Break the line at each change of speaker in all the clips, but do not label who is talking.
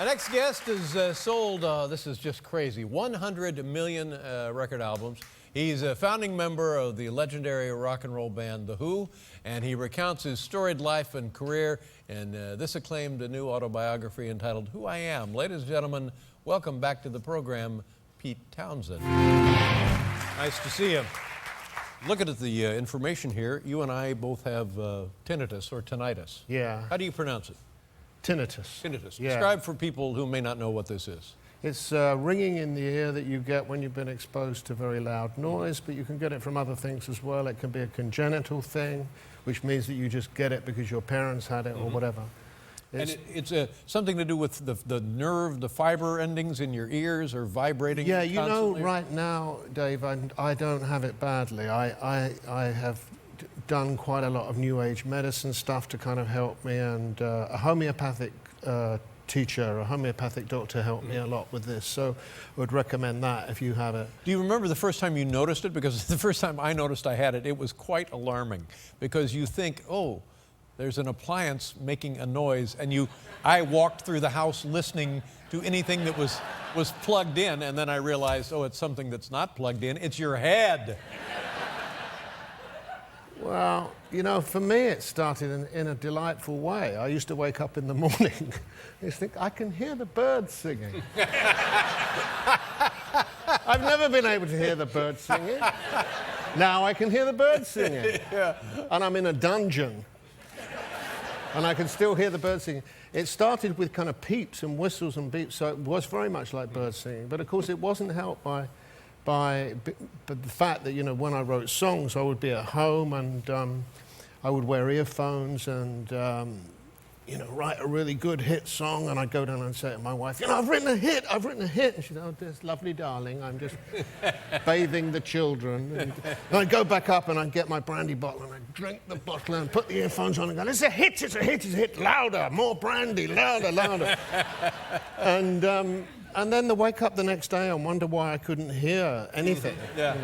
Our next guest has sold, this is just crazy, 100 million record albums. He's a founding member of the legendary rock and roll band The Who, and he recounts his storied life and career in this acclaimed new autobiography entitled Who I Am. Ladies and gentlemen, welcome back to the program, Pete Townshend. Nice to see you. Look at the information here. You and I both have tinnitus or tinnitus.
Yeah.
How do you pronounce it?
Tinnitus.
Tinnitus.
Yeah.
Describe for people who may not know what this is.
It's ringing in the ear that you get when you've been exposed to very loud noise, but you can get it from other things as well. It can be a congenital thing, which means that you just get it because your parents had it or whatever.
It's something to do with the nerve, the fiber endings in your ears are vibrating
constantly? Yeah, you know, right now, Dave, I don't have it badly. I have done quite a lot of New Age medicine stuff to kind of help me, and a homeopathic teacher, a homeopathic doctor helped me a lot with this, so I would recommend that if you have it.
Do you remember the first time you noticed it? Because the first time I noticed I had it, it was quite alarming, because you think, oh, there's an appliance making a noise, and I walked through the house listening to anything that was plugged in, and then I realized, oh, it's something that's not plugged in, it's your head.
Well, you know, for me it started in a delightful way. I used to wake up in the morning and just think, I can hear the birds singing. I've never been able to hear the birds singing. Now I can hear the birds singing.
Yeah.
And I'm in a dungeon. And I can still hear the birds singing. It started with kind of peeps and whistles and beeps, so it was very much like birds singing. But of course it wasn't helped by the fact that, you know, when I wrote songs, I would be at home and I would wear earphones and, you know, write a really good hit song, and I'd go down and say to my wife, you know, I've written a hit. And she'd say, oh, this lovely darling, I'm just bathing the children. And I'd go back up and I'd get my brandy bottle and I'd drink the bottle and put the earphones on and go, it's a hit, it's a hit, it's a hit, louder, more brandy, louder, louder. And then to wake up the next day and wonder why I couldn't hear anything.
Yeah.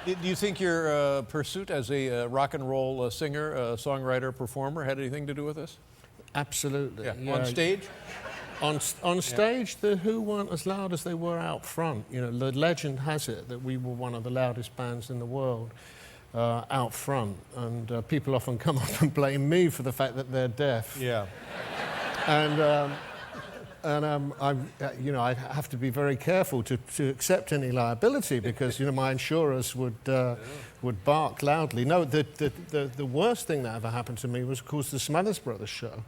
Do you think your pursuit as a rock and roll singer, songwriter, performer had anything to do with this?
Absolutely.
Yeah.
Yeah.
On stage?
On stage, The Who weren't as loud as they were out front. You know, the legend has it that we were one of the loudest bands in the world out front, and people often come up and blame me for the fact that they're deaf.
Yeah.
You know, I have to be very careful to accept any liability because, you know, my insurers would bark loudly. No, the worst thing that ever happened to me was, of course, the Smothers Brothers show,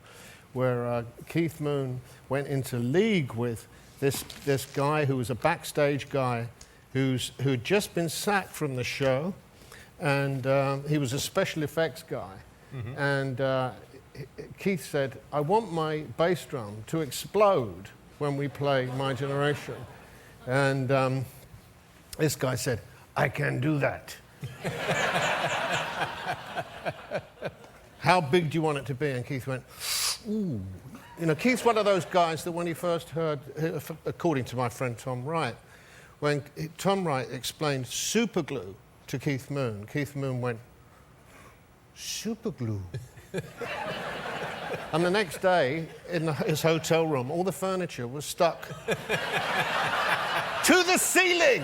where Keith Moon went into league with this guy who was a backstage guy who'd just been sacked from the show, and he was a special effects guy, and Keith said, I want my bass drum to explode when we play My Generation. And this guy said, I can do that. How big do you want it to be? And Keith went, ooh. You know, Keith's one of those guys that when he first heard, according to my friend Tom Wright, when Tom Wright explained superglue to Keith Moon went, superglue? And the next day, in his hotel room, all the furniture was stuck to the ceiling.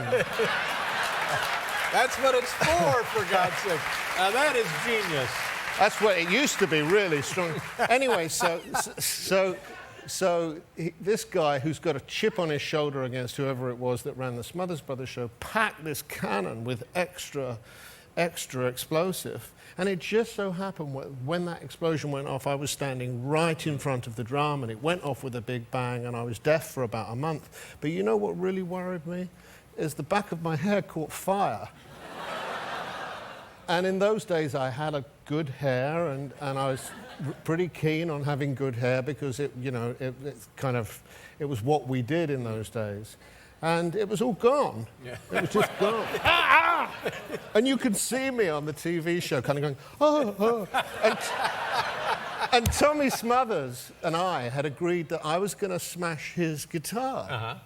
That's what it's for God's sake. Now that is genius.
That's what it used to be, really strong. Anyway, this guy who's got a chip on his shoulder against whoever it was that ran the Smothers Brothers show packed this cannon with extra explosive. And it just so happened when that explosion went off, I was standing right in front of the drum, and it went off with a big bang, and I was deaf for about a month. But you know what really worried me? Is the back of my hair caught fire. And in those days, I had a good hair, and I was pretty keen on having good hair because it was what we did in those days. And it was all gone. Yeah. It was just gone. And you could see me on the TV show kind of going, oh. And Tommy Smothers and I had agreed that I was going to smash his guitar.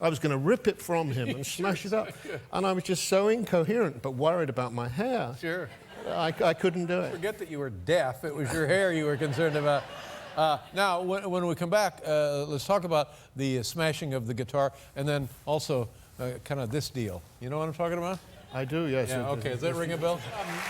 I was going to rip it from him and smash it up. And I was just so incoherent but worried about my hair.
Sure.
I couldn't do it.
Forget that you were deaf. It was your hair you were concerned about. Now, when we come back, let's talk about the smashing of the guitar, and then also kind of this deal. You know what I'm talking about?
I do, yes.
Yeah, okay. Does that ring a bell?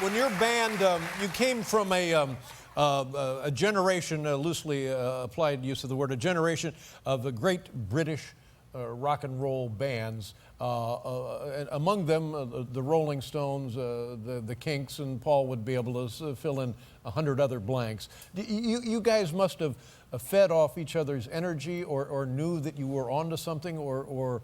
When your band, you came from a generation, loosely applied use of the word, a generation of great British rock and roll bands. Among them, the Rolling Stones, the Kinks, and Paul would be able to fill in 100 other blanks. You guys must have fed off each other's energy, or knew that you were onto something, or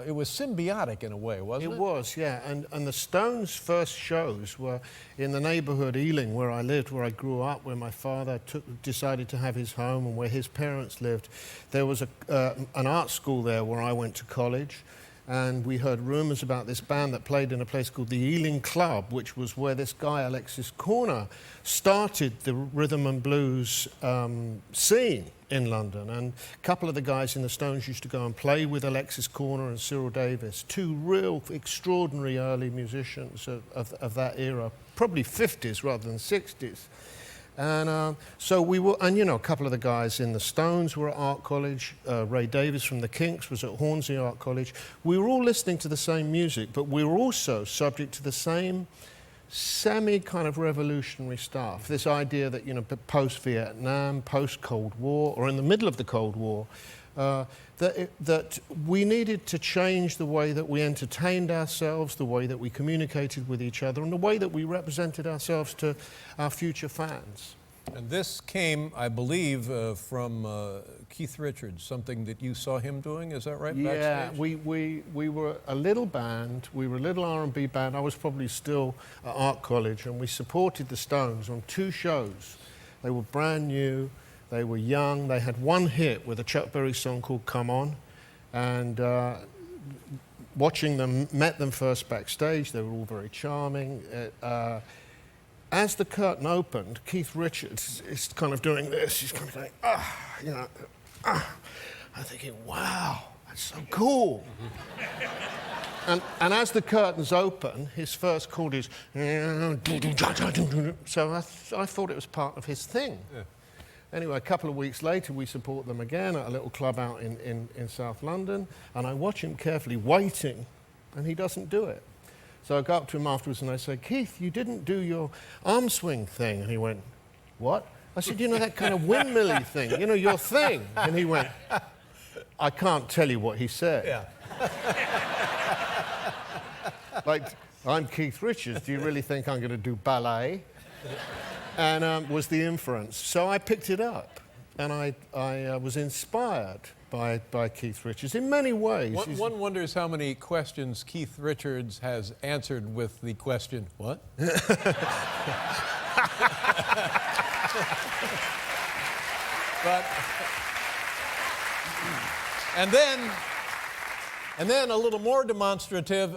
it was symbiotic in a way, wasn't it?
It was, yeah. And the Stones' first shows were in the neighborhood Ealing, where I lived, where I grew up, where my father decided to have his home, and where his parents lived. There was an art school there where I went to college. And we heard rumors about this band that played in a place called the Ealing Club, which was where this guy, Alexis Corner, started the rhythm and blues scene in London. And a couple of the guys in the Stones used to go and play with Alexis Corner and Cyril Davis, two real extraordinary early musicians of that era, probably 50s rather than 60s. And so we were, and you know, a couple of the guys in the Stones were at art college. Ray Davies from the Kinks was at Hornsey Art College. We were all listening to the same music, but we were also subject to the same semi kind of revolutionary stuff. This idea that, you know, post-Vietnam, post-Cold War, or in the middle of the Cold War, that we needed to change the way that we entertained ourselves, the way that we communicated with each other, and the way that we represented ourselves to our future fans.
And this came, I believe, from Keith Richards, something that you saw him doing, is that right?
Yeah,
backstage?
we were a little band, we were a little R&B band. I was probably still at art college, and we supported the Stones on 2 shows. They were brand new. They were young. They had one hit with a Chuck Berry song called Come On. And watching them, met them first backstage. They were all very charming. As the curtain opened, Keith Richards is kind of doing this. He's kind of like, you know, I'm thinking, wow, that's so cool. And as the curtains open, his first chord is, so I thought it was part of his thing. Yeah. Anyway, a couple of weeks later, we support them again at a little club out in South London, and I watch him carefully waiting, and he doesn't do it. So I go up to him afterwards and I say, Keith, you didn't do your arm swing thing. And he went, what? I said, you know, that kind of windmill-y thing, you know, your thing. And he went, I can't tell you what he said.
Yeah.
Like, I'm Keith Richards, do you really think I'm going to do ballet? And was the inference. So I picked it up, and I was inspired by Keith Richards in many ways.
One wonders how many questions Keith Richards has answered with the question, what? But, and then a little more demonstrative,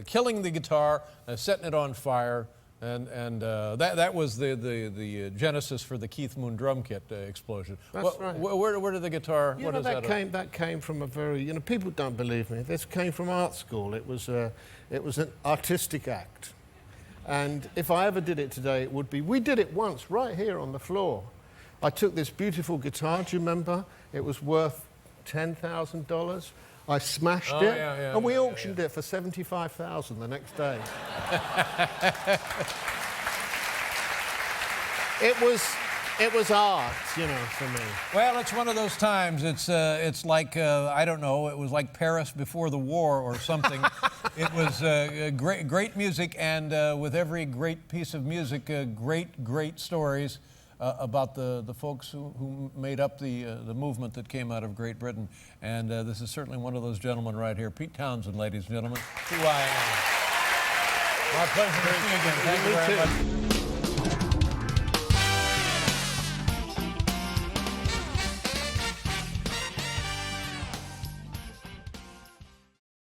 killing the guitar, setting it on fire. And that was the genesis for the Keith Moon drum kit explosion.
That's right.
Where did the guitar?
You know, that came from a very, you know, people don't believe me. This came from art school. It was an artistic act, and if I ever did it today, it would be. We did it once right here on the floor. I took this beautiful guitar. Do you remember? It was worth $10,000. I smashed it, and we auctioned it for $75,000 the next day. It was art, you know, for me.
Well, it's one of those times. It's like I don't know. It was like Paris before the war or something. It was great music, and with every great piece of music, great stories about the folks who made up the movement that came out of Great Britain. And this is certainly one of those gentlemen right here, Pete Townshend, ladies and gentlemen, who I am. My pleasure to see you again. Thank you very much.